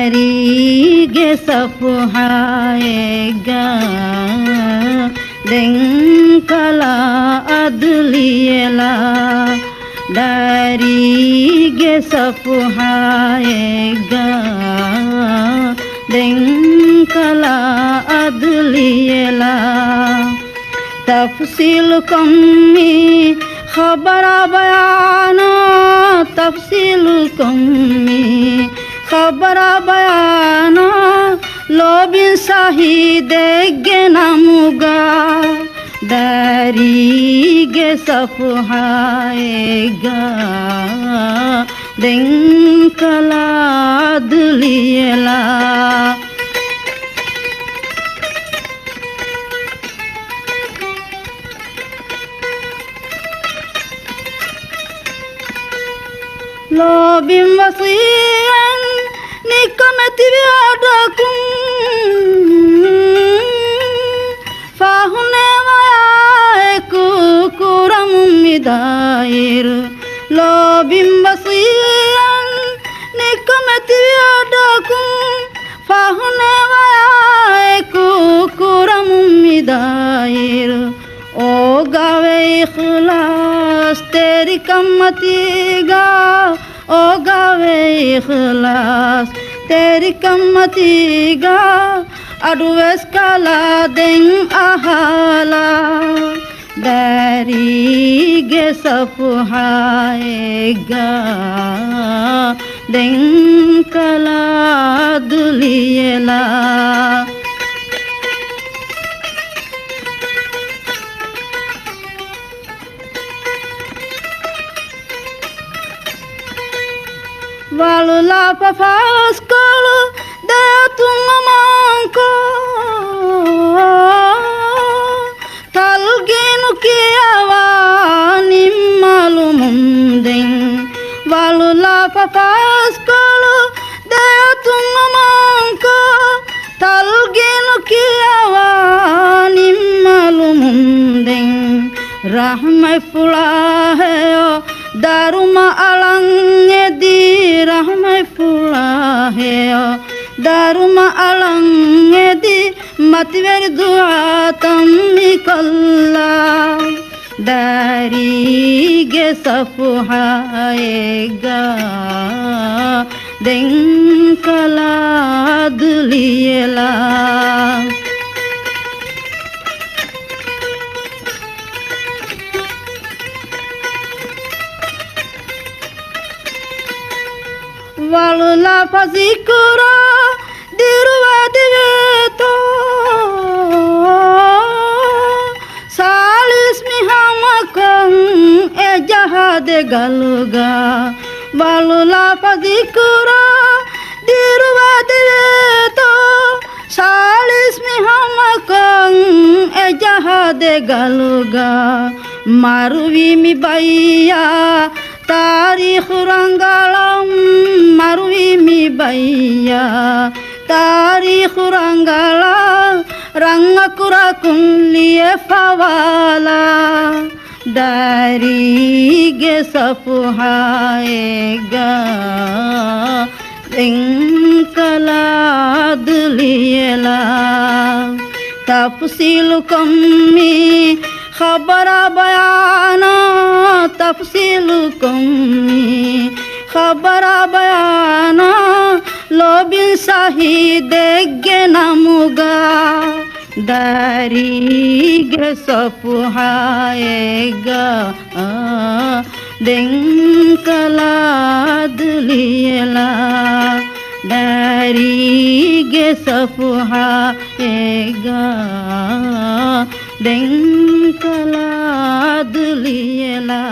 दारीगे सफहाएगा देंकला अदलियला दारीगे सफहाएगा देंकला अदलियला तफसील कम्मी खबर बयाना तफसील कम्मी खबर बयाना Lobin शाहिदेगे नामुगा दारीगे सफहाएगा देंकला अदलियला Lobim wasiyan nikamati biadakum fahune waeku kuram midair Lobim wasiyan nikamati biadakum fahune waeku kuram midair O gawe ikhlas teri kammatiga O gawe ikhlas teri kammatiga adues kala deng ahala darige safhaega deng kala duliyela Walula pafaskalo datunga manko talginu kiawa nimmalu mundeng Walula pafaskalo datunga manko talginu kiawa nimmalu mundeng rahmai pulaheyo daruma alangedi rahmai pulaheyo daruma alangedi matver dua tamikalla darige safhaega denkala adliyela Walula fazikura dirwa diveto salis mihamakan jahade galuga Walula fazikura dirwa diveto salis mihamakan jahade galuga marwi mi baiya Tarikh ranggalam marwi mi baiya Tarikh ranggalam rangakurakum liye fawala Darige safhaega denkala adliyela tafsil kammi खबर बयाना तफसील कम्मी खबर बयाना लोबिन शाहिदेगे नामुगा दारीगे सफहाएगा देंकला अदलियला दारीगे सफहाएगा देंकला अदलियला